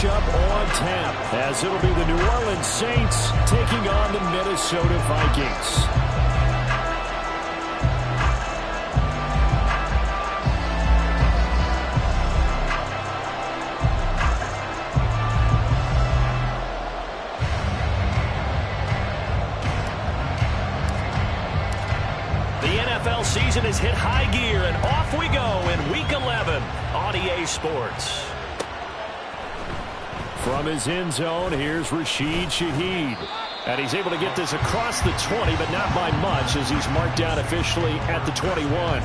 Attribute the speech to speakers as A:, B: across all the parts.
A: matchup on tap, as it'll be the New Orleans Saints taking on the Minnesota Vikings.
B: Season has hit high gear, and off we go in Week 11 on EA Sports.
A: From his end zone, here's Rashid Shaheed. And he's able to get this across the 20, but not by much, as he's marked down officially at the 21.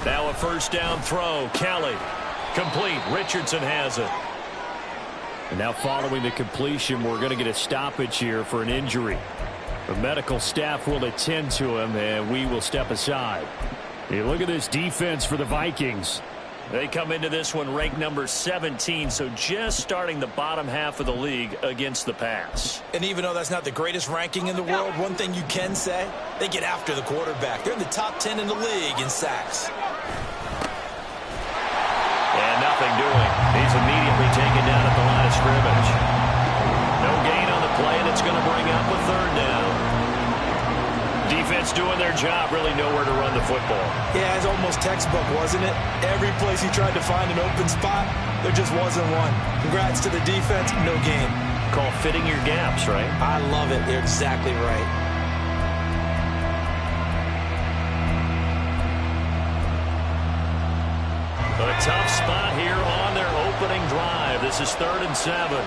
B: Now a first down throw. Kelly. Complete. Richardson has it.
A: And now following the completion, we're going to get a stoppage here for an injury. The medical staff will attend to him, and we will step aside. Hey, look at this defense for the Vikings.
B: They come into this one ranked number 17, so just starting the bottom half of the league against the pass.
C: And even though that's not the greatest ranking in the world, one thing you can say, they get after the quarterback. They're in the top 10 in the league in sacks.
B: And nothing doing. He's immediately taken down at the line of scrimmage. No gain on the play, and it's going to bring up a third down. Defense doing their job, really nowhere to run the football.
C: Yeah, it's almost textbook, wasn't it? Every place he tried to find an open spot, there just wasn't one. Congrats to the defense, no gain.
B: Call fitting your gaps, right?
C: I love it. You're exactly right.
B: A tough spot here on their opening drive. This is 3rd and 7.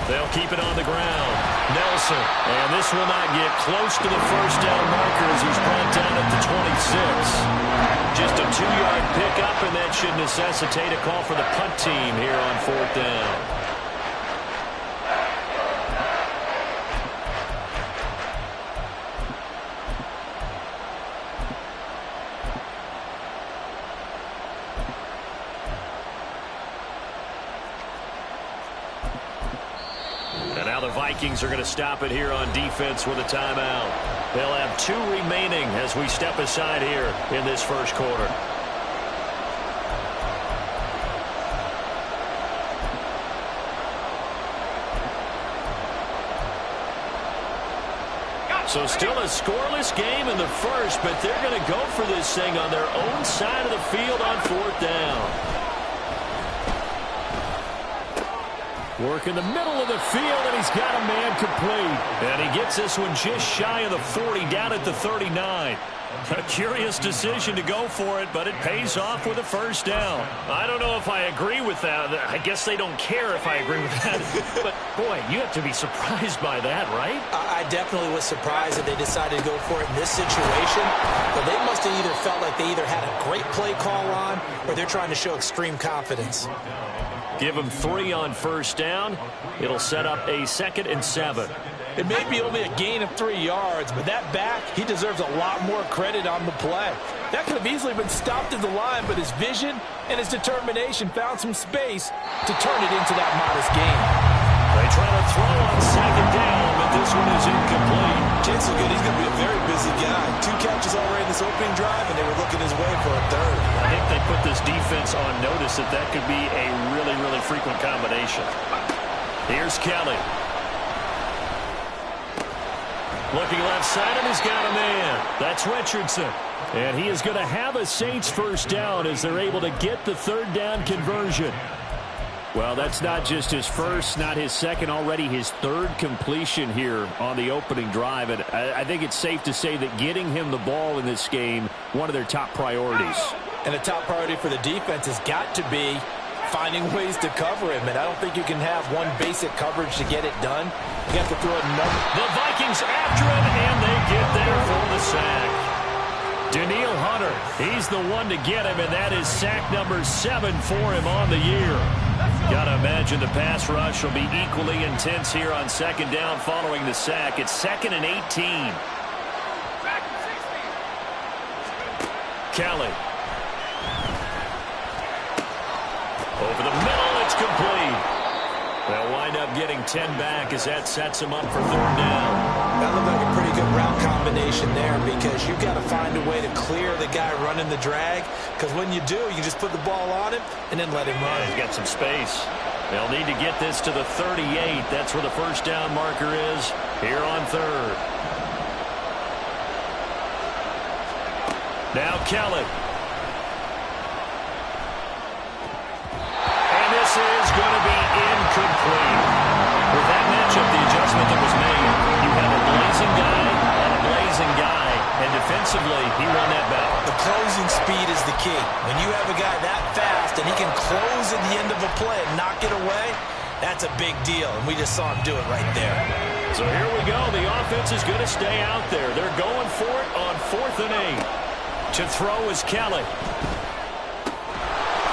B: They'll keep it on the ground. Nelson. And this will not get close to the first down marker as he's brought down at the 26. Just a 2-yard pickup, and that should necessitate a call for the punt team here on 4th down. Vikings are going to stop it here on defense with a timeout. They'll have 2 remaining as we step aside here in this first quarter. So still a scoreless game in the first, but they're going to go for this thing on their own side of the field on 4th down.
A: Work in the middle of the field, and he's got a man complete.
B: And he gets this one just shy of the 40, down at the 39. A curious decision to go for it, but it pays off with a first down. I don't know if I agree with that. I guess they don't care if I agree with that. But, boy, you have to be surprised by that, right?
C: I definitely was surprised that they decided to go for it in this situation. But they must have either felt like they either had a great play call on or they're trying to show extreme confidence.
B: Give him 3 on first down. It'll set up a 2nd and 7.
C: It may be only a gain of 3 yards, but that back, he deserves a lot more credit on the play. That could have easily been stopped at the line, but his vision and his determination found some space to turn it into that modest gain.
B: They try to throw on 2nd down, but this one is incomplete.
C: Chance so good, he's going to be a very busy guy. 2 catches already in this opening drive, and they were looking his way for a 3rd.
B: I think they put this defense on notice that that could be a really, really frequent combination. Here's Kelly. Looking left side, and he's got a man. That's Richardson.
A: And he is going to have a Saints first down as they're able to get the 3rd down conversion. Well, that's not just his first, not his second, already his 3rd completion here on the opening drive. And I think it's safe to say that getting him the ball in this game, one of their top priorities.
C: And the top priority for the defense has got to be finding ways to cover him. And I don't think you can have one basic coverage to get it done. You have to throw another.
B: The Vikings after him, and they get there for the sack.
A: Daniil Hunter, he's the one to get him, and that is sack number 7 for him on the year.
B: Gotta imagine the pass rush will be equally intense here on second down following the sack. It's 2nd and 18. Kelly. Over the middle, it's complete. They'll wind up getting 10 back as that sets them up for 3rd down.
C: That looked like a pretty good route combination there because you've got to find a way to clear the guy running the drag, because when you do, you just put the ball on him and then let him run.
B: He's got some space. They'll need to get this to the 38. That's where the first down marker is here on 3rd. Now Kelly. And this is going to be incomplete. With that matchup, the adjustment that was made, you have a blazing guy and a blazing guy, and defensively, he won that battle.
C: The closing speed is the key. When you have a guy that fast and he can close at the end of a play and knock it away, that's a big deal, and we just saw him do it right there.
B: So here we go. The offense is going to stay out there. They're going for it on 4th and 8. To throw is Kelly.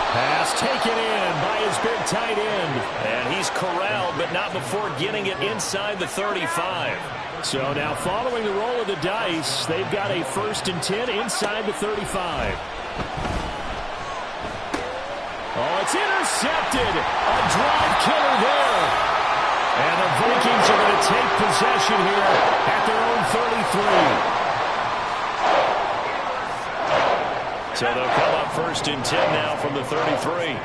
A: Pass taken in by his big tight end.
B: And he's corralled, but not before getting it inside the 35.
A: So now following the roll of the dice, they've got a 1st and 10 inside the 35. Oh, it's intercepted. A drive killer there. And the Vikings are going to take possession here at their own 33.
B: So they'll come up 1st and 10 now from the 33.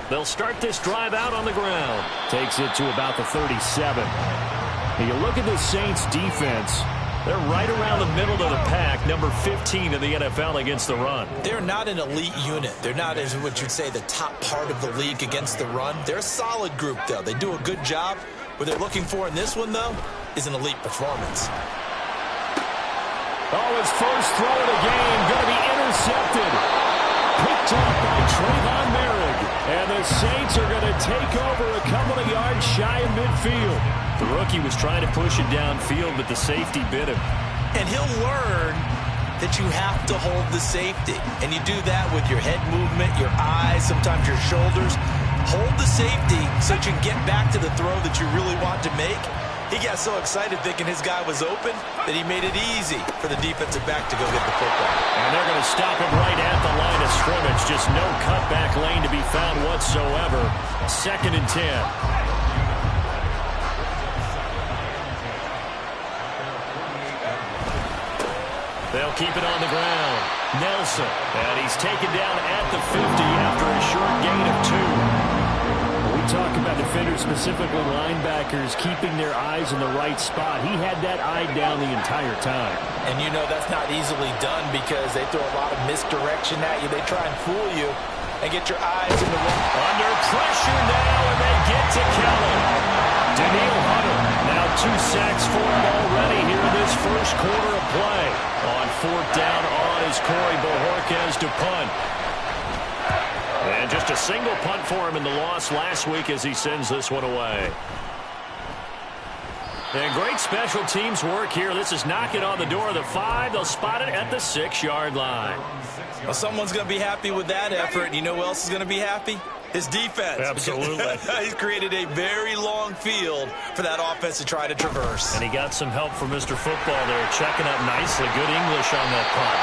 B: They'll start this drive out on the ground.
A: Takes it to about the 37. And you look at the Saints defense.
B: They're right around the middle of the pack, number 15 in the NFL against the run.
C: They're not an elite unit. They're not, as what you'd say, the top part of the league against the run. They're a solid group, though. They do a good job. What they're looking for in this one, though, is an elite performance.
A: Oh, his first throw of the game going to be intercepted. Picked up by Trayvon Merrick. And the Saints are going to take over a couple of yards shy of midfield.
B: The rookie was trying to push it downfield, but the safety bit him.
C: And he'll learn that you have to hold the safety. And you do that with your head movement, your eyes, sometimes your shoulders. Hold the safety so that you can get back to the throw that you really want to make. He got so excited thinking his guy was open that he made it easy for the defensive back to go get the football.
B: And they're going to stop him right at the line of scrimmage. Just no cutback lane to be found whatsoever. 2nd and 10. They'll keep it on the ground. Nelson. And he's taken down at the 50 after a short gain of 2.
A: We talk about defenders, specifically linebackers, keeping their eyes in the right spot. He had that eye down the entire time.
C: And you know that's not easily done because they throw a lot of misdirection at you. They try and fool you and get your eyes in the wrong.
B: Under pressure now, and they get to Kelly. Daniil Hunter, now 2 sacks for him already here in this first quarter of play. On 4th down on is Corey Bojorquez to punt. And just a single punt for him in the loss last week as he sends this one away. And great special teams work here. This is knocking on the door of the 5. They'll spot it at the 6-yard line.
C: Well, someone's going to be happy with that effort. And you know who else is going to be happy? His defense.
B: Absolutely.
C: He's created a very long field for that offense to try to traverse.
B: And he got some help from Mr. Football there, checking up nicely. Good English on that punt.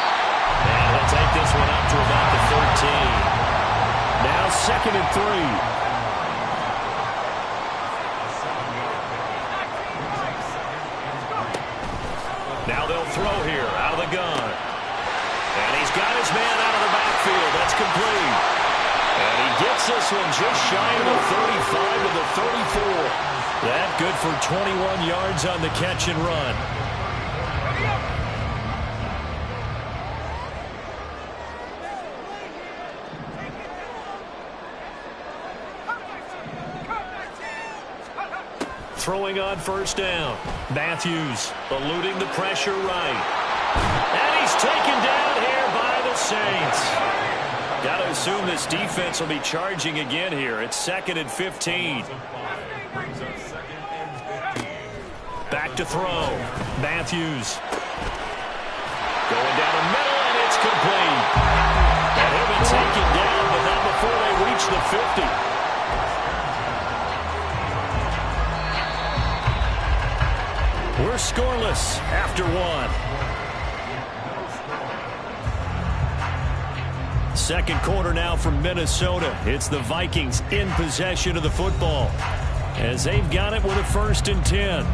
B: And he'll take this one up to about the 13.
A: Now 2nd and 3.
B: Now they'll throw here out of the gun. And he's got his man out of the backfield. That's complete. And he gets this one just shy of the 35 to the 34. That good for 21 yards on the catch and run. Throwing on 1st down. Matthews eluding the pressure right. And he's taken down here by the Saints. Got to assume this defense will be charging again here. It's 2nd and 15. Back to throw. Matthews. Going down the middle, and it's complete. And he'll be taken down the 50. We're scoreless after one. Second quarter now from Minnesota. It's the Vikings in possession of the football as they've got it with a 1st and 10.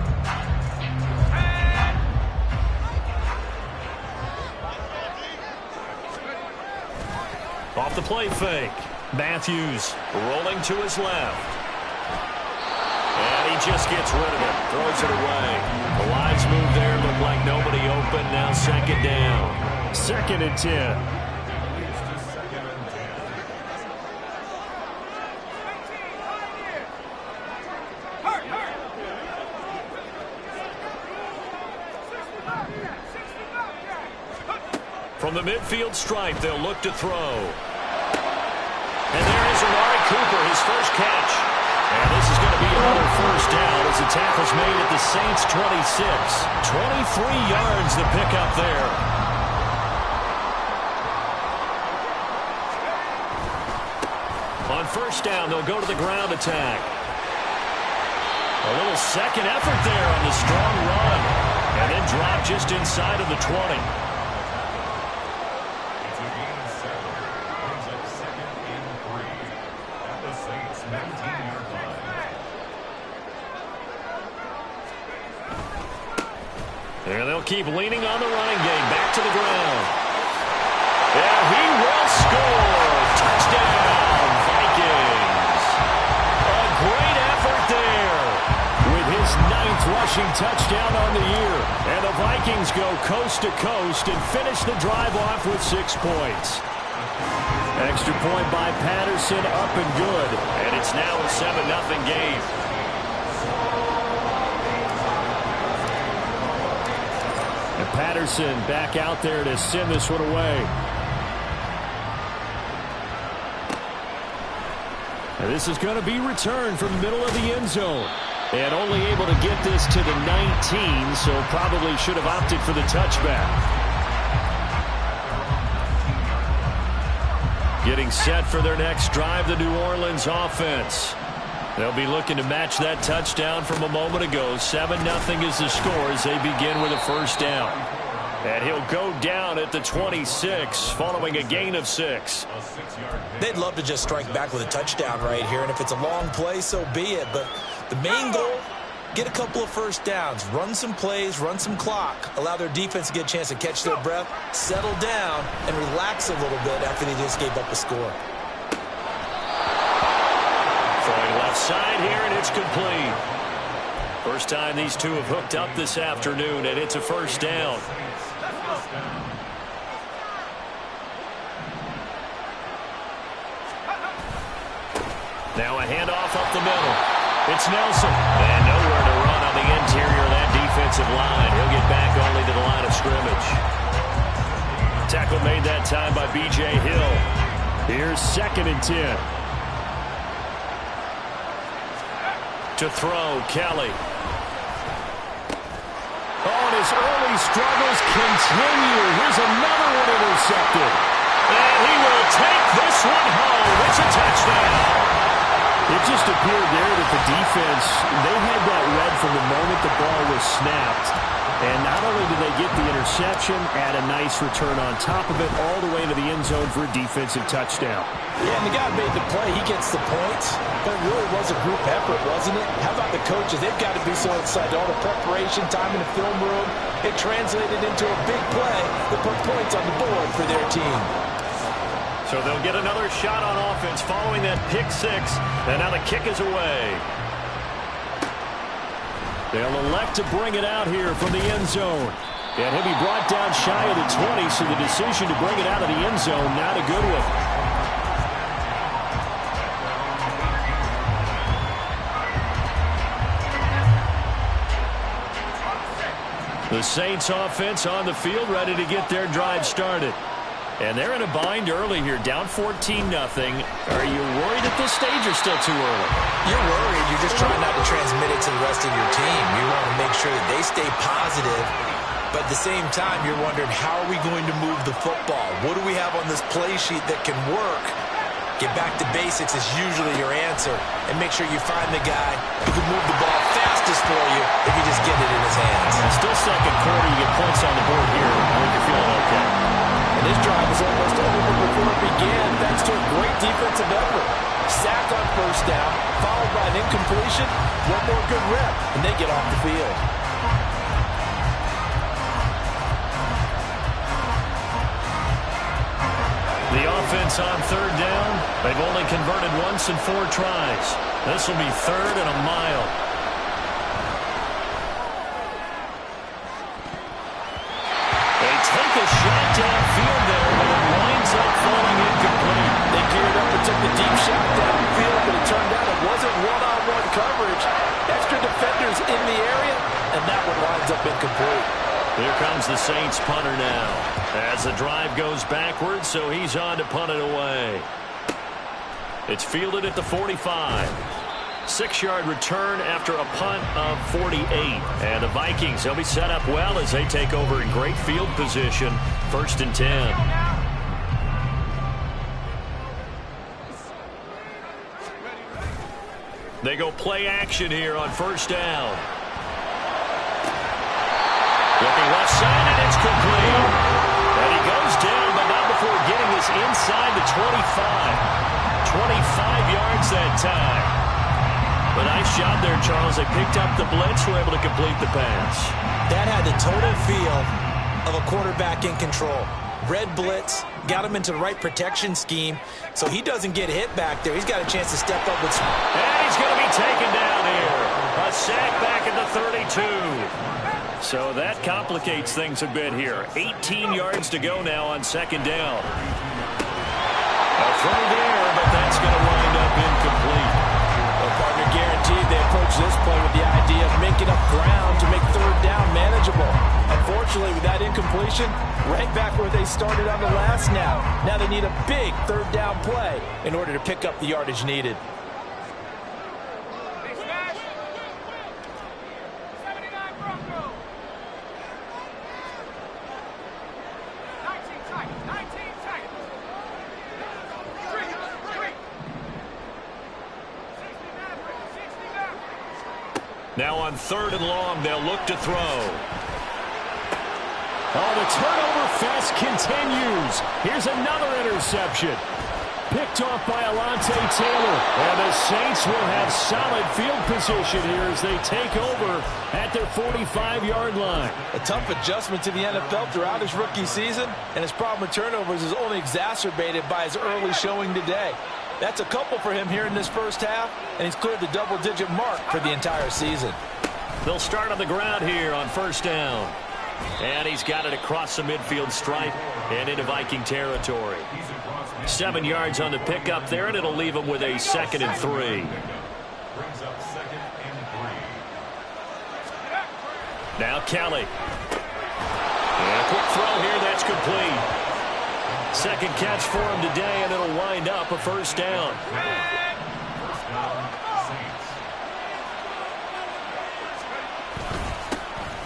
B: Off the play fake. Matthews rolling to his left. And he just gets rid of it. Throws it away. The lines move there. Look like nobody open. Now 2nd down. 2nd and 10. From the midfield stripe, they'll look to throw. And there is Amari Cooper, his first catch. And this is going to be another 1st down as the tackle's made at the Saints' 26. 23 yards the pickup there. On 1st down, they'll go to the ground attack. A little second effort there on the strong run. And then drop just inside of the 20. And they'll keep leaning on the running game. Back to the ground. And he will score. Touchdown, Vikings. A great effort there with his 9th rushing touchdown on the year. And the Vikings go coast to coast and finish the drive off with 6 points. Extra point by Patterson, up and good. And it's now a 7-0 game. And Patterson back out there to send this one away. And this is going to be returned from the middle of the end zone. And only able to get this to the 19, so probably should have opted for the touchback. Getting set for their next drive, the New Orleans offense. They'll be looking to match that touchdown from a moment ago. 7-0 is the score as they begin with a 1st down. And he'll go down at the 26 following a gain of 6.
C: They'd love to just strike back with a touchdown right here, and if it's a long play, so be it. But the main goal, get a couple of 1st downs, run some plays, run some clock, allow their defense to get a chance to catch their breath, settle down, and relax a little bit after they just gave up a score.
B: Throwing left side here, and it's complete. First time these two have hooked up this afternoon, and it's a 1st down. Now a handoff up the middle. It's Nelson. And nowhere to run on the interior of that defensive line. He'll get back only to the line of scrimmage. Tackle made that time by B.J. Hill. Here's 2nd and 10. To throw, Kelly. Oh, and his early struggles continue. Here's another one intercepted. And he will take this one home. It's a touchdown. It just appeared there that the defense, they had that read from the moment the ball was snapped. And not only did they get the interception, add a nice return on top of it, all the way into the end zone for a defensive touchdown.
C: Yeah, and the guy made the play. He gets the points. But it really was a group effort, wasn't it? How about the coaches? They've got to be so excited. All the preparation, time in the film room, it translated into a big play that put points on the board for their team.
B: So they'll get another shot on offense following that pick 6. And now the kick is away. They'll elect to bring it out here from the end zone. And he'll be brought down shy of the 20, so the decision to bring it out of the end zone, not a good one. The Saints offense on the field, ready to get their drive started. And they're in a bind early here, down 14-0. Are you worried at this stage or still too early?
C: You're worried. You're just trying not to transmit it to the rest of your team. You want to make sure that they stay positive. But at the same time, you're wondering, how are we going to move the football? What do we have on this play sheet that can work? Get back to basics is usually your answer. And make sure you find the guy who can move the ball fastest for you if you just get it in his hands.
A: Still second quarter. You get points on the board here. I think you're feeling okay.
C: And this drive is almost over before it began, thanks to a great defensive effort. Sack on first down, followed by an incompletion. One more good rep, and they get off the field.
B: The offense on third down. They've only converted once in 4 tries. This will be 3rd and a mile. They take a shot downfield there, but it winds up falling incomplete.
C: They geared up and took the deep shot downfield, but it turned out it wasn't one-on-one coverage. Extra defenders in the area, and that one winds up incomplete.
B: Here comes the Saints punter now. As the drive goes backwards, so he's on to punt it away. It's fielded at the 45. 6-yard return after a punt of 48. And the Vikings, they'll be set up well as they take over in great field position. 1st and 10. They go play action here on 1st down. Looking left side, and it's complete. And he goes down, but not before getting this inside the 25. 25 yards that time. But nice job there, Charles. They picked up the blitz, were able to complete the pass.
C: That had the total feel of a quarterback in control. Red blitz, got him into the right protection scheme, so he doesn't get hit back there. He's got a chance to step up with...
B: And he's going to be taken down here. A sack back at the 32. So that complicates things a bit here. 18 yards to go now on 2nd down. A throw there, but that's going to wind up incomplete.
C: Well, partner, guaranteed they approach this play with the idea of making up ground to make 3rd down manageable. Unfortunately, with that incompletion, right back where they started on the last snap. Now they need a big 3rd down play in order to pick up the yardage needed.
B: Now on 3rd and long, they'll look to throw.
A: Oh, the turnover fest continues. Here's another interception. Picked off by Alontae Taylor. And the Saints will have solid field position here as they take over at their 45-yard line.
C: A tough adjustment to the NFL throughout his rookie season, and his problem with turnovers is only exacerbated by his early showing today. That's a couple for him here in this 1st half, and he's cleared the double-digit mark for the entire season.
B: They'll start on the ground here on 1st down. And he's got it across the midfield stripe and into Viking territory. 7 yards on the pickup there, and it'll leave him with a 2nd and 3. Now Kelly. And a quick throw here, that's complete. 2nd catch for him today, and it'll wind up a 1st down.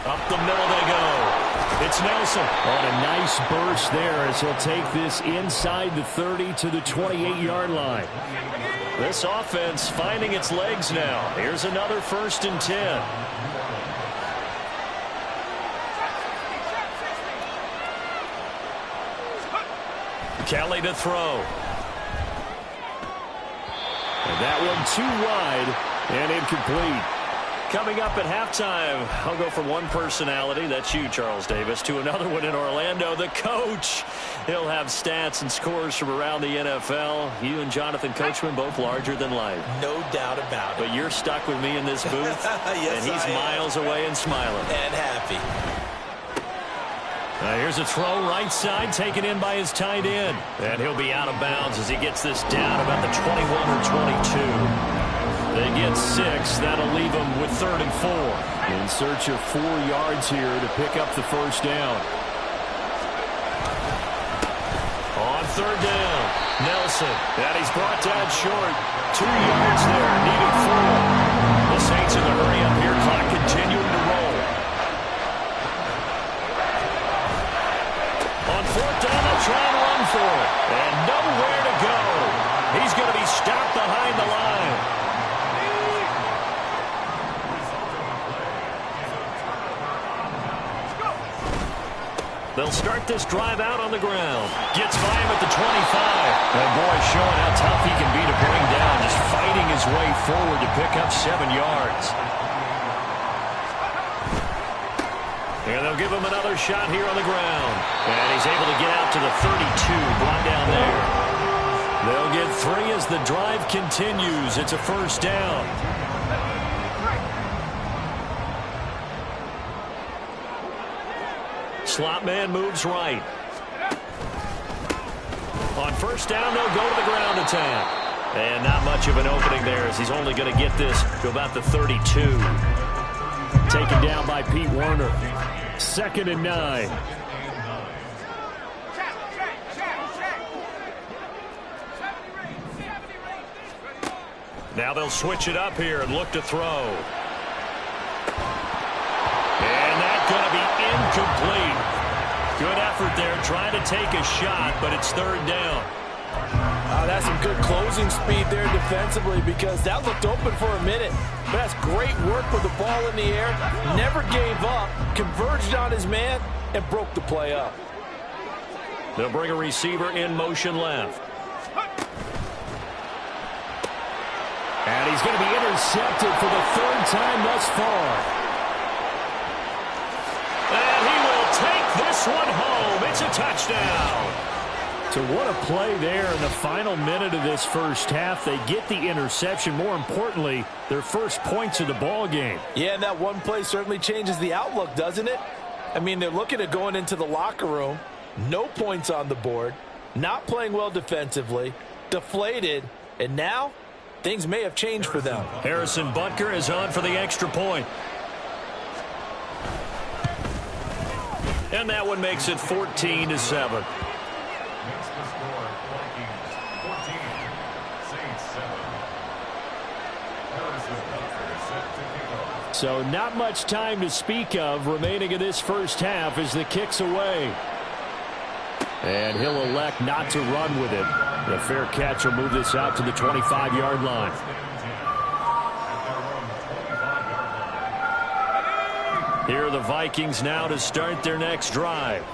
B: Up the middle they go. It's Nelson.
A: On a nice burst there as he'll take this inside the 30 to the 28-yard line.
B: This offense finding its legs now. Here's another 1st and 10. Kelly to throw.
A: And that one too wide and incomplete.
B: Coming up at halftime, I'll go from one personality, that's you, Charles Davis, to another one in Orlando, the coach. He'll have stats and scores from around the NFL. You and Jonathan Coachman, both larger than life.
C: No doubt about it.
B: But you're stuck with me in this booth,
C: yes,
B: and he's miles away and smiling.
C: And happy.
B: Here's a throw right side taken in by his tight end. And he'll be out of bounds as he gets this down about the 21 or 22. They get 6. That'll leave them with 3rd and 4.
A: In search of 4 yards here to pick up the 1st down.
B: On 3rd down, Nelson. And he's brought down short. 2 yards there, needed 4. The Saints in the hurry up here. Clock continuing to roll. On 4th down, they'll try and run for it. And nowhere to go. He's start this drive out on the ground. Gets by him at the 25. And boy, showing how tough he can be to bring down, just fighting his way forward to pick up 7 yards. And they'll give him another shot here on the ground. And he's able to get out to the 32, brought down there. They'll get 3 as the drive continues. It's a first down. Slot man moves right. On first down, they'll go to the ground attack. And not much of an opening there as he's only going to get this to about the 32.
A: Taken down by Pete Werner. 2nd and 9.
B: Now they'll switch it up here and look to throw. And that's going to be incomplete. Good effort there trying to take a shot, but it's 3rd down.
C: That's some good closing speed there defensively because that looked open for a minute. But that's great work with the ball in the air. Never gave up, converged on his man, and broke the play up.
B: They'll bring a receiver in motion left.
A: And he's going to be intercepted for the 3rd time thus far.
B: And he will take this one home. It's a touchdown.
A: So what a play there in the final minute of this first half. They get the interception. More importantly, their first points of the ball game.
C: Yeah, and that one play certainly changes the outlook, doesn't it? I mean, they're looking at going into the locker room. No points on the board. Not playing well defensively. Deflated. And now, things may have changed for them.
B: Harrison Butker is on for the extra point. And that one makes it 14-7.
A: So not much time to speak of remaining in this first half as the kick's away. And he'll elect not to run with it. The fair catch will move this out to the 25-yard line.
B: Here are the Vikings now to start their next drive.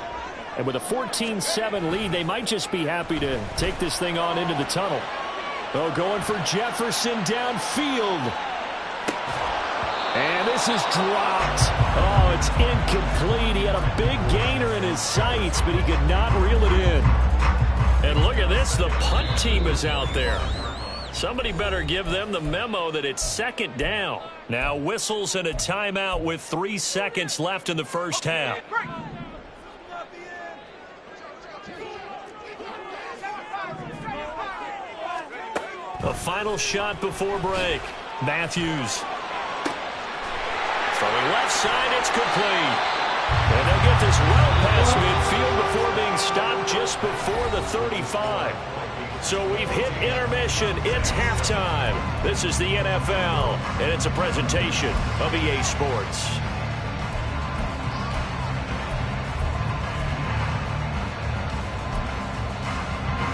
A: And with a 14-7 lead, they might just be happy to take this thing on into the tunnel. Oh, going for Jefferson downfield. And this is dropped. Oh, it's incomplete. He had a big gainer in his sights, but he could not reel it in.
B: And look at this. The punt team is out there. Somebody better give them the memo that it's 2nd down. Now whistles and a timeout with 3 seconds left in the first half. A final shot before break. Matthews. Throwing left side, it's complete. And they'll get this well past midfield before being stopped just before the 35. So we've hit intermission. It's halftime. This is the NFL, and it's a presentation of EA Sports.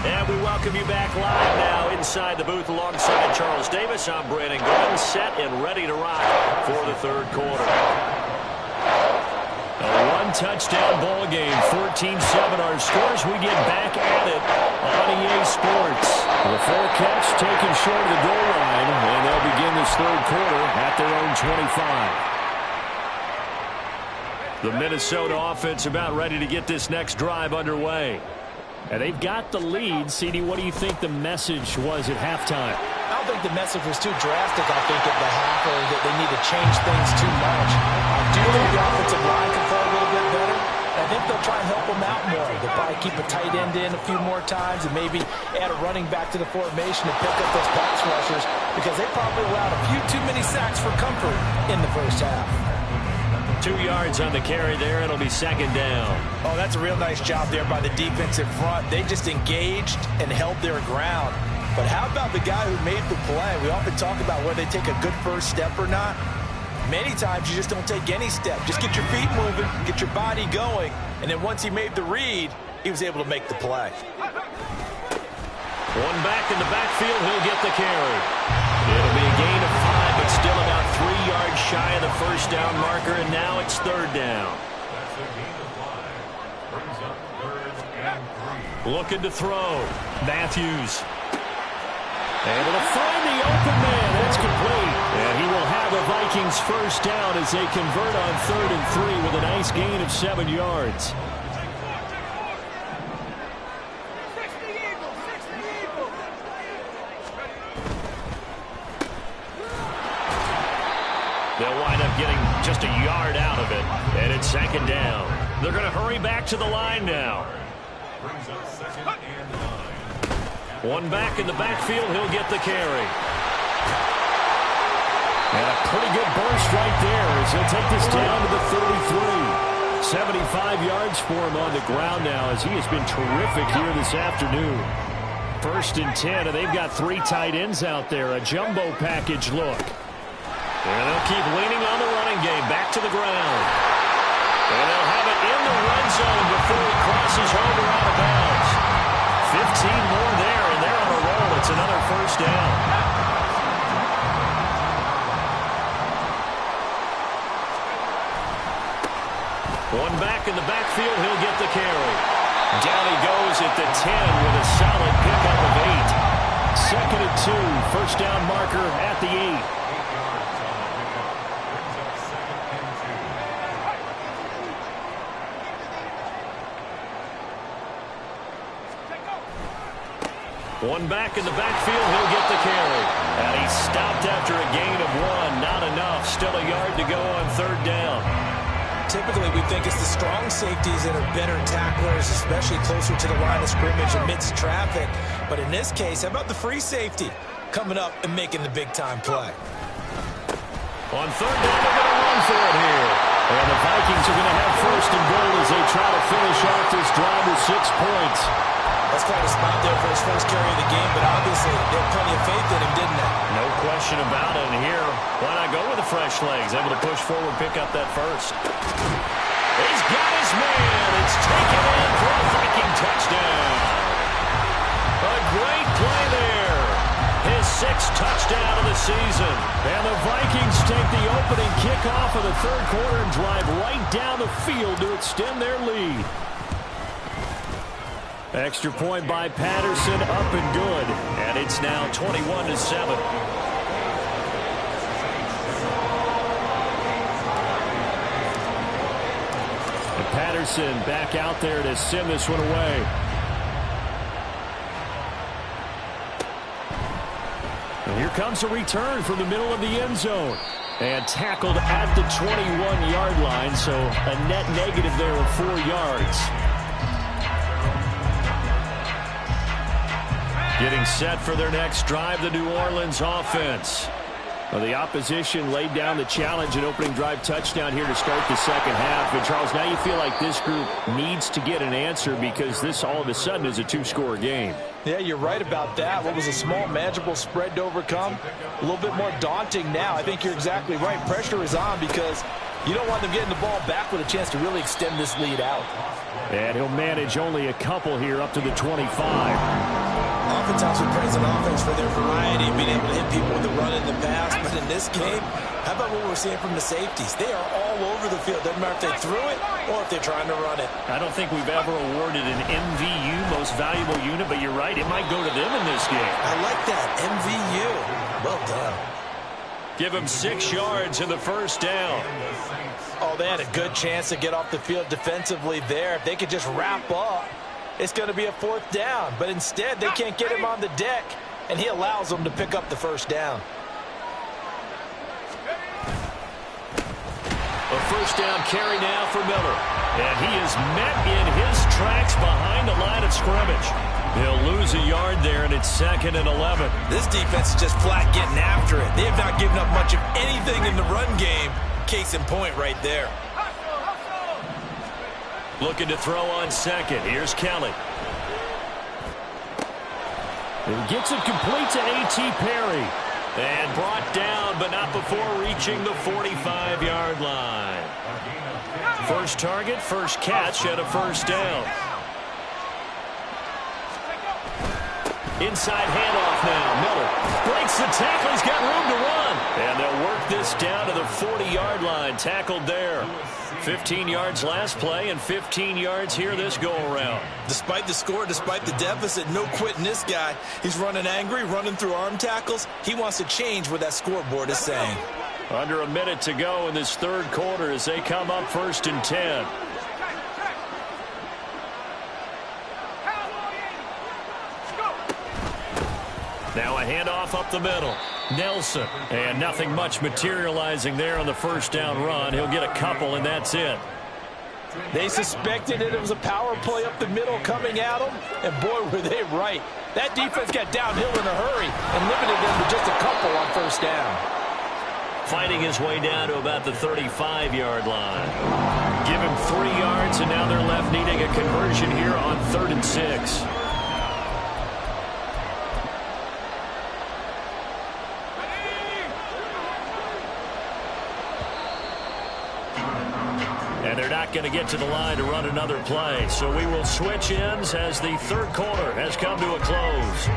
B: And we welcome you back live now inside the booth alongside Charles Davis. I'm Brandon Gordon, set and ready to rock for the 3rd quarter. A 1-touchdown ball game, 14-7 our scores. We get back at it on EA Sports. The fair catch taken short of the goal line, and they'll begin this 3rd quarter at their own 25. The Minnesota offense about ready to get this next drive underway. And they've got the lead. CD, what do you think the message was at halftime?
C: I don't think the message was too drastic, I think, at the half, or that they need to change things too much. I do think the offensive line can play a little bit better. I think they'll try and help them out more. They'll probably keep a tight end in a few more times and maybe add a running back to the formation to pick up those pass rushers because they probably allowed a few too many sacks for comfort in the first half.
B: 2 yards on the carry there. It'll be 2nd down.
C: Oh, that's a real nice job there by the defensive front. They just engaged and held their ground. But how about the guy who made the play? We often talk about whether they take a good first step or not. Many times you just don't take any step. Just get your feet moving, get your body going, and then once he made the read, he was able to make the play.
B: One back in the backfield, he'll get the carry. It'll be a gain of 5, but still about 3 yards shy of the first down marker, and now it's 3rd down. Looking to throw. Matthews.
A: Able to find the open man. That's complete. And he will have a Vikings first down as they convert on 3rd and 3 with a nice gain of 7 yards.
B: They'll wind up getting just a yard out of it. And it's 2nd down. They're going to hurry back to the line now. One back in the backfield. He'll get the carry.
A: And a pretty good burst right there as he'll take this down to the 33. 75 yards for him on the ground now as he has been terrific here this afternoon. 1st and 10, and they've got 3 tight ends out there. A jumbo package look.
B: And they'll keep leaning on the running game. Back to the ground. And they'll have it in the red zone before he crosses over out of bounds. 15 more there, and they're on a roll. It's another first down. One back in the backfield. He'll get the carry. Down he goes at the 10 with a solid pickup of 8.
A: 2nd and 2. First down marker at the 8.
B: One back in the backfield, he'll get the carry. And he stopped after a gain of 1. Not enough. Still a yard to go on 3rd down.
C: Typically, we think it's the strong safeties that are better tacklers, especially closer to the line of scrimmage amidst traffic. But in this case, how about the free safety coming up and making the big-time play?
B: On 3rd down, they're going to run for it here.
A: And the Vikings are going to have 1st and goal as they try to finish off this drive with 6 points.
C: That's quite a spot there for his first carry of the game, but obviously they had plenty of faith in him, didn't they?
B: No question about it. And here, why not go with the fresh legs? Able to push forward, pick up that first. He's got his man. It's taken in for a Viking touchdown. A great play there. His 6th touchdown of the season.
A: And the Vikings take the opening kickoff of the 3rd quarter and drive right down the field to extend their lead. Extra point by Patterson, up and good.
B: And it's now 21-7.
A: And Patterson back out there to send this one away. And here comes a return from the middle of the end zone. And tackled at the 21-yard line, so a net negative there of 4 yards.
B: Getting set for their next drive, the New Orleans offense.
A: Well, the opposition laid down the challenge and opening drive touchdown here to start the 2nd half. But, Charles, now you feel like this group needs to get an answer because this all of a sudden is a 2-score game.
C: Yeah, you're right about that. What was a small, manageable spread to overcome, a little bit more daunting now. I think you're exactly right. Pressure is on because you don't want them getting the ball back with a chance to really extend this lead out.
A: And he'll manage only a couple here up to the 25.
C: Oftentimes we praise an offense for their variety, being able to hit people with the run in the pass. But in this game, how about what we're seeing from the safeties? They are all over the field. Doesn't matter if they threw it or if they're trying to run it.
B: I don't think we've ever awarded an MVU, most valuable unit, but you're right. It might go to them in this game.
C: I like that. MVU. Well done.
B: Give him 6 yards in the first down.
C: Oh, they had a good chance to get off the field defensively there. If they could just wrap up, it's going to be a 4th down. But instead, they can't get him on the deck, and he allows them to pick up the first down.
B: A first down carry now for Miller. And he is met in his tracks behind the line of scrimmage. He'll lose a yard there, and it's 2nd and 11.
C: This defense is just flat getting after it. They have not given up much of anything in the run game. Case in point right there.
B: Looking to throw on 2nd. Here's Kelly.
A: And he gets it complete to A.T. Perry.
B: And brought down, but not before reaching the 45-yard line. First target, first catch, and a first down. Inside handoff now. Miller breaks the tackle. He's got room to run. And they'll work this down to the 40-yard line. Tackled there. 15 yards last play and 15 yards here this go-around.
C: Despite the score, despite the deficit, no quitting this guy. He's running angry, running through arm tackles. He wants to change what that scoreboard is saying.
A: Under a minute to go in this third quarter as they come up 1st and 10. Now a handoff up the middle. Nelson. And nothing much materializing there on the first down run. He'll get a couple, and that's it.
C: They suspected it was a power play up the middle coming at them, and boy, were they right. That defense got downhill in a hurry and limited them to just a couple on first down.
B: Fighting his way down to about the 35-yard line.
A: Give him 3 yards, and now they're left needing a conversion here on 3rd and 6. And they're not going to get to the line to run another play. So we will switch ends as the third quarter has come to a close.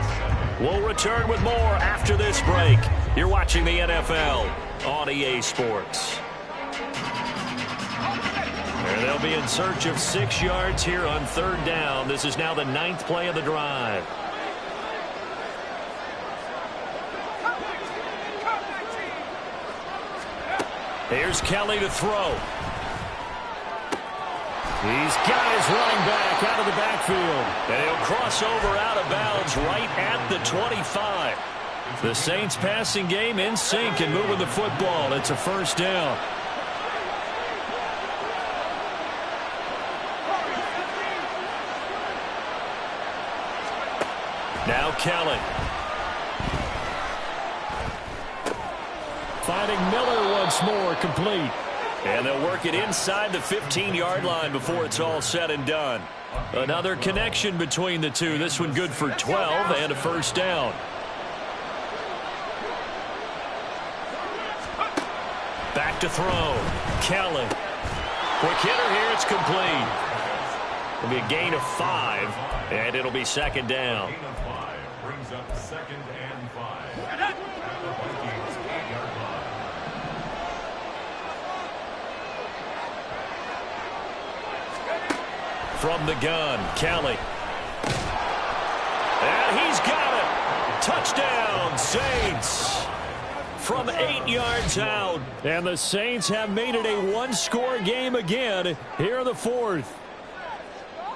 A: We'll return with more after this break. You're watching the NFL on EA Sports. And they'll be in search of 6 yards here on 3rd down. This is now the 9th play of the drive. Here's Kelly to throw. He's got his running back out of the backfield. And he'll cross over out of bounds right at the 25. The Saints passing game in sync and moving the football. It's a first down. Now Kelly. Finding Miller once more, complete. And they'll work it inside the 15-yard line before it's all said and done. Another connection between the two. This one good for 12 and a first down. Back to throw. Kelly. Quick hitter here. It's complete. It'll be a gain of 5, and it'll be 2nd down.
D: Gain of 5 brings up 2nd and 5 at the Vikings 8-yard line.
A: From the gun, Kelly. And he's got it. Touchdown, Saints. From 8 yards out. And the Saints have made it a one-score game again here in the 4th.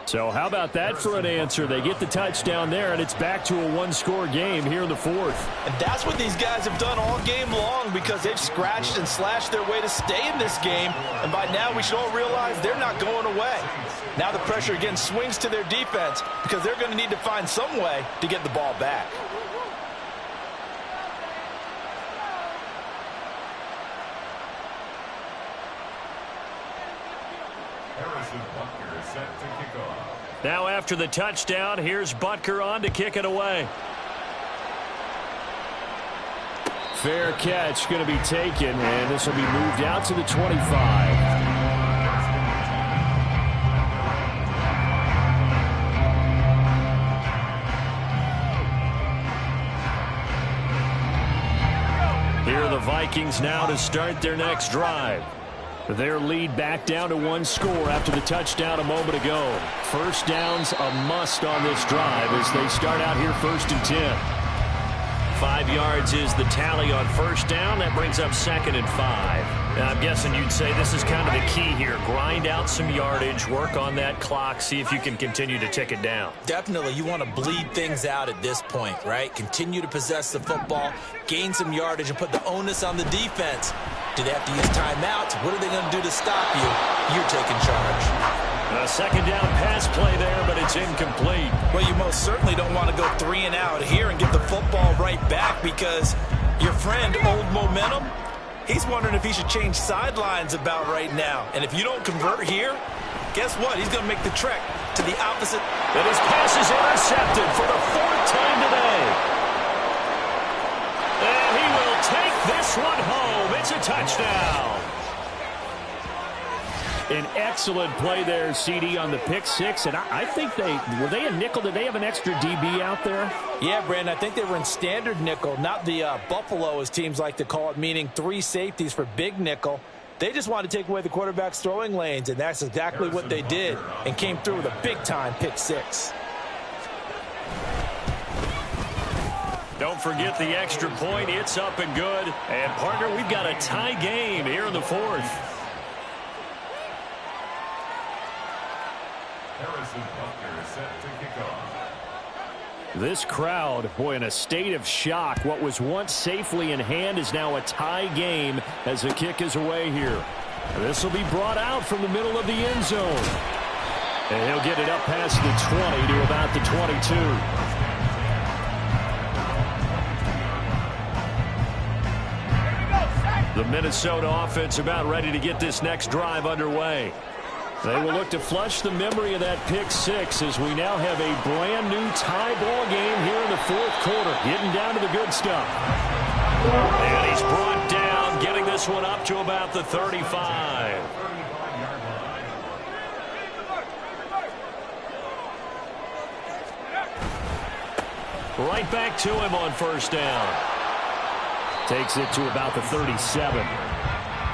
A: So how about that for an answer? They get the touchdown there, and it's back to a one-score game here in the 4th.
C: And that's what these guys have done all game long because they've scratched and slashed their way to stay in this game. And by now we should all realize they're not going away. Now the pressure again swings to their defense because they're going to need to find some way to get the ball back.
A: Now after the touchdown, here's Butker on to kick it away. Fair catch going to be taken, and this will be moved out to the 25. Here are the Vikings now to start their next drive. Their lead back down to 1 score after the touchdown a moment ago. First down's a must on this drive as they start out here 1st and 10. 5 yards is the tally on first down. That brings up 2nd and 5. Now, I'm guessing you'd say this is kind of the key here. Grind out some yardage, work on that clock, see if you can continue to tick it down.
C: Definitely. You want to bleed things out at this point, right? Continue to possess the football, gain some yardage, and put the onus on the defense. Do they have to use timeouts? What are they going to do to stop you? You're taking charge.
A: A 2nd down pass play there, but it's incomplete.
C: Well, you most certainly don't want to go 3 and out here and get the football right back because your friend, Old Momentum, he's wondering if he should change sidelines about right now. And if you don't convert here, guess what? He's going to make the trek to the opposite.
A: And his pass is intercepted for the 4th time today. And he will take this one home. It's a touchdown. An excellent play there, CD, on the pick six. And I think were they a nickel? Did they have an extra DB out there?
C: Yeah, Brandon, I think they were in standard nickel, not the Buffalo, as teams like to call it, meaning 3 safeties for big nickel. They just wanted to take away the quarterback's throwing lanes, and that's exactly what they did, and came through with a big-time pick six.
B: Don't forget the extra point. It's up and good. And, partner, we've got a tie game here in the fourth.
D: Harrison Butker is set to kick off.
A: This crowd, boy, in a state of shock. What was once safely in hand is now a tie game as the kick is away here. This will be brought out from the middle of the end zone. And he'll get it up past the 20 to about the 22. The Minnesota offense about ready to get this next drive underway. They will look to flush the memory of that pick six as we now have a brand new tie ball game here in the fourth quarter. Getting down to the good stuff.
B: And he's brought down, getting this one up to about the 35. Right back to him on first down.
A: Takes it to about the 37.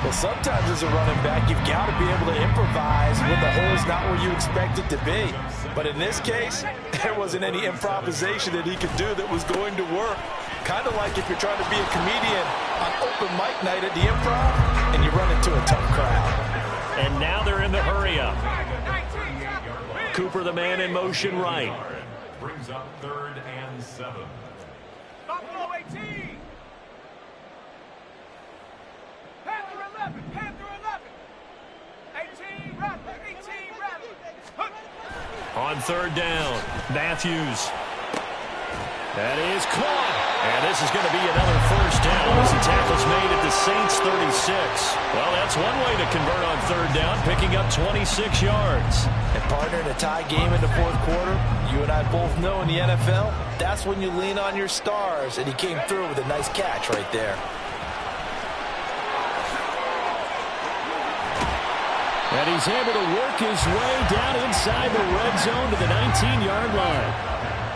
C: Well, sometimes as a running back, you've got to be able to improvise when the hole is not where you expect it to be. But in this case, there wasn't any improvisation that he could do that was going to work. Kind of like if you're trying to be a comedian on open mic night at the Improv and you run into a tough crowd.
B: And now they're in the hurry-up. Cooper, the man in motion right.
D: Brings up 3rd and 7.
E: Buffalo 18. Panther 11. Panther 11. 18 Rattler. 18 Rattler.
B: On third down, Matthews. That is caught. And this is going to be another first down as the tackle's made at the Saints 36. Well, that's one way to convert on third down, picking up 26 yards.
C: And partner, in a tie game in the fourth quarter, you and I both know in the NFL, that's when you lean on your stars. And he came through with a nice catch right there.
A: And he's able to work his way down inside the red zone to the 19-yard line.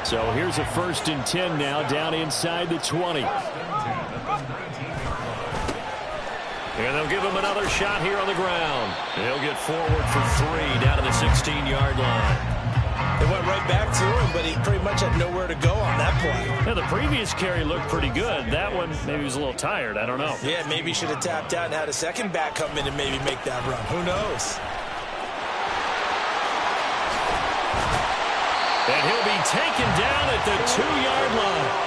A: So here's a 1st and 10 now, down inside the 20.
B: And they'll give him another shot here on the ground. He'll get forward for 3 down to the 16-yard line.
C: They went right back to him, but he pretty much had nowhere to go on that play.
B: Yeah, the previous carry looked pretty good. That one, maybe he was a little tired. I don't know.
C: Yeah, maybe he should have tapped out and had a second back come in and maybe make that run. Who knows?
B: And he'll be taken down at the 2-yard line.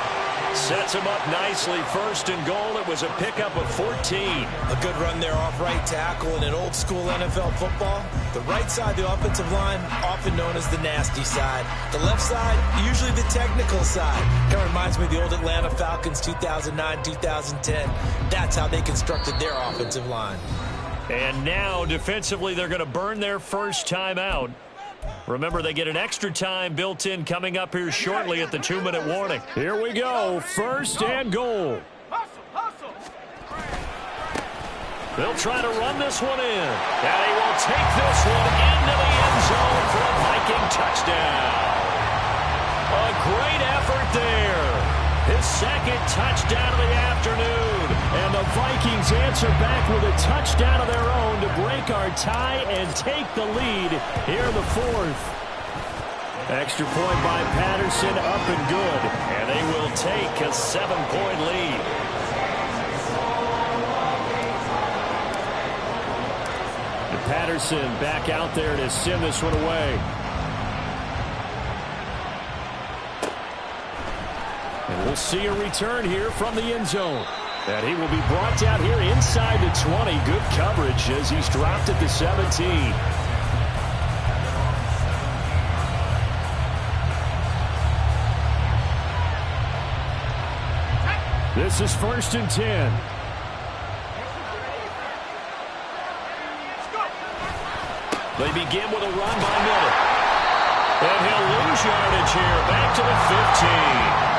B: Sets him up nicely. 1st and goal. It was a pickup of 14.
C: A good run there off right tackle in an old school NFL football. The right side of the offensive line, often known as the nasty side. The left side, usually the technical side. Kind of reminds me of the old Atlanta Falcons 2009-2010. That's how they constructed their offensive line.
B: And now, defensively, they're going to burn their first time out. Remember, they get an extra time built in coming up here shortly at the 2-minute warning.
A: Here we go. 1st and goal.
B: They'll try to run this one in. And he will take this one into the end zone for a Viking touchdown. A great effort there. His 2nd touchdown of the afternoon. And the Vikings answer back with a touchdown of their own to break our tie and take the lead here in the 4th.
A: Extra point by Patterson, up and good.
B: And they will take a 7-point lead.
A: And Patterson back out there to send this one away. And we'll see a return here from the end zone. And he will be brought down here inside the 20. Good coverage as he's dropped at the 17. This is 1st and 10.
B: They begin with a run by Miller. And he'll lose yardage here. Back to the 15.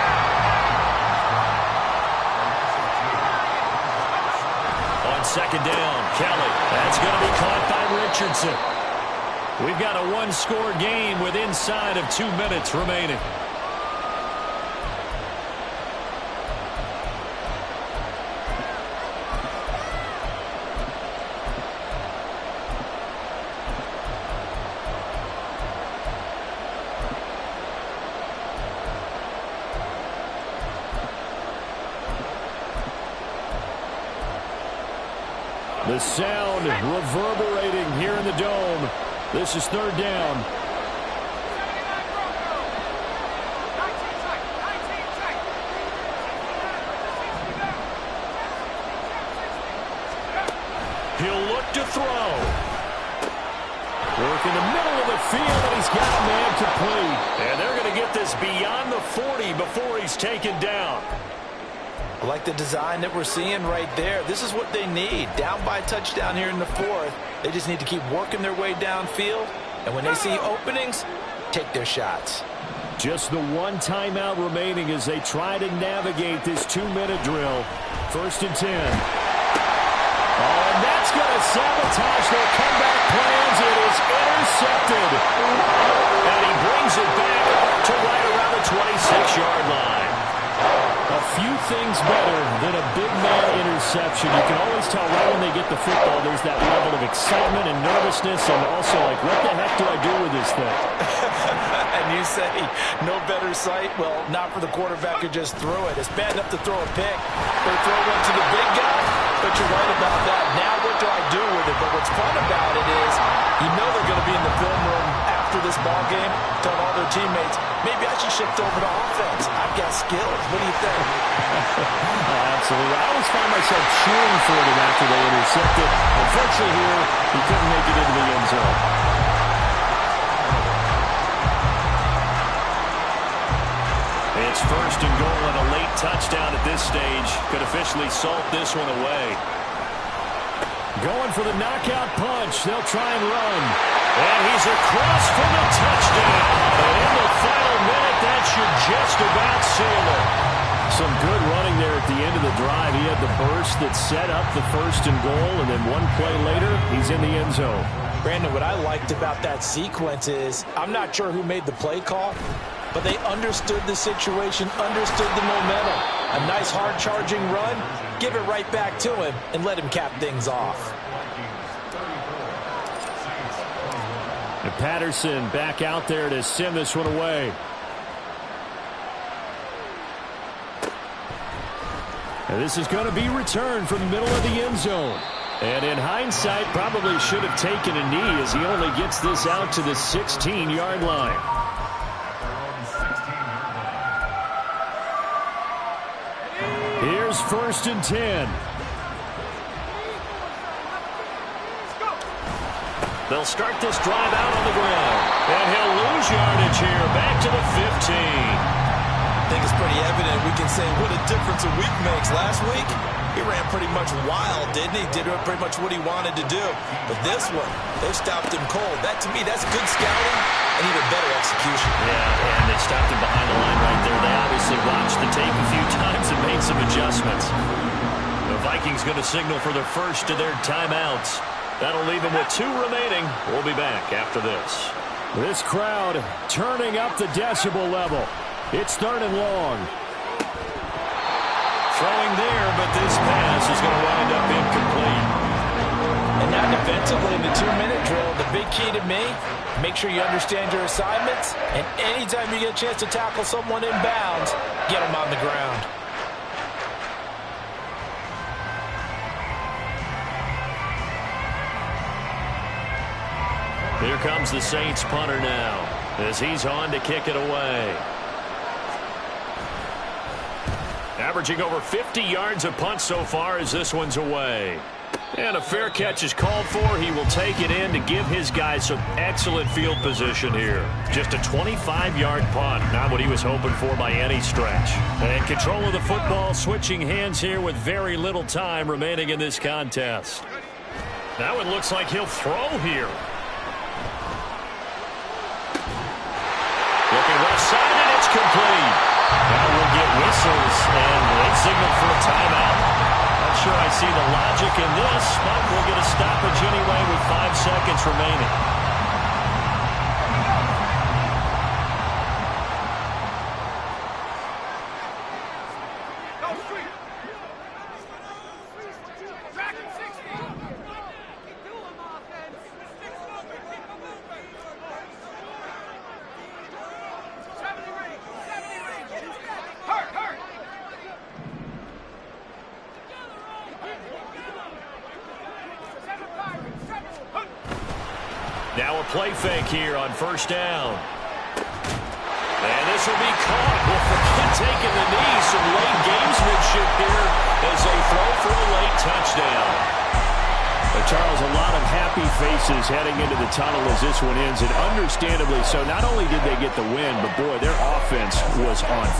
B: second down. Kelly. That's going to be caught by Richardson. We've got a one-score game with inside of 2 minutes remaining.
A: The sound reverberating here in the dome. This is third down.
B: He'll look to throw.
A: Work in the middle of the field, and he's got a man complete.
B: And they're going to get this beyond the 40 before he's taken down.
C: I like the design that we're seeing right there. This is what they need. Down by a touchdown here in the fourth. They just need to keep working their way downfield. And when they see openings, take their shots.
A: Just the one timeout remaining as they try to navigate this 2-minute drill. First and 10. Oh, and that's going to sabotage their comeback plans. It is intercepted.
B: And he brings it back to right around the 26-yard line.
A: A few things better than a big man interception. You can always tell right when they get the football, there's that level of excitement and nervousness, and also like, what the heck do I do with this thing?
C: And you say, no better sight? Well, not for the quarterback who just threw it. It's bad enough to throw a pick or throw one to the big guy, but you're right about that. Now what do I do with it? But what's fun about it is you know they're going to be in the film room after this ball game, telling all their teammates, maybe I should shift over to offense. I've got skills. What do you think?
A: Oh, absolutely. I always find myself cheering for them after they intercepted. Unfortunately here, he couldn't make it into the end zone.
B: It's first and goal, and a late touchdown at this stage could officially salt this one away.
A: Going for the knockout punch. They'll try and run.
B: And he's across for the touchdown. And in the final minute, that should just about seal it.
A: Some good running there at the end of the drive. He had the burst that set up the first and goal, and then one play later, he's in the end zone.
C: Brandon, what I liked about that sequence is I'm not sure who made the play call, but they understood the situation, understood the momentum. A nice hard-charging run, give it right back to him, and let him cap things off.
A: And Patterson back out there to send this one away. And this is going to be returned from the middle of the end zone. And in hindsight, probably should have taken a knee as he only gets this out to the 16-yard line. Here's first and 10.
B: They'll start this drive out on the ground. And he'll lose yardage here, back to the 15.
C: I think it's pretty evident we can say what a difference a week makes. Last week, he ran pretty much wild, didn't he? Did pretty much what he wanted to do. But this one, they stopped him cold. That, to me, that's good scouting and even better execution.
B: Yeah, and they stopped him behind the line right there. They obviously watched the tape a few times and made some adjustments. The Vikings going to signal for the first of their timeouts. That'll leave them with 2 remaining. We'll be back after this.
A: This crowd turning up the decibel level. It's third and long.
B: Throwing there, but this pass is going to wind up incomplete.
C: And now defensively in the 2-minute drill, the big key to me, make sure you understand your assignments, and anytime you get a chance to tackle someone inbounds, get them on the ground.
B: Here comes the Saints punter now as he's on to kick it away. Averaging over 50 yards a punt so far as this one's away. And a fair catch is called for. He will take it in to give his guys some excellent field position here. Just a 25-yard punt, not what he was hoping for by any stretch. And control of the football, switching hands here with very little time remaining in this contest. Now it looks like he'll throw here. Looking left side, and it's complete. Now we'll get whistles, and they signal for a timeout. Not sure I see the logic in this, but we'll get a stoppage anyway with 5 seconds remaining. Now a play fake here on first down. And this will be caught. Well, forget taking the knee. Some late gamesmanship here as they throw for a late touchdown.
A: Charles, a lot of happy faces heading into the tunnel as this one ends, and understandably so. Not only did they get the win, but boy, their offense was on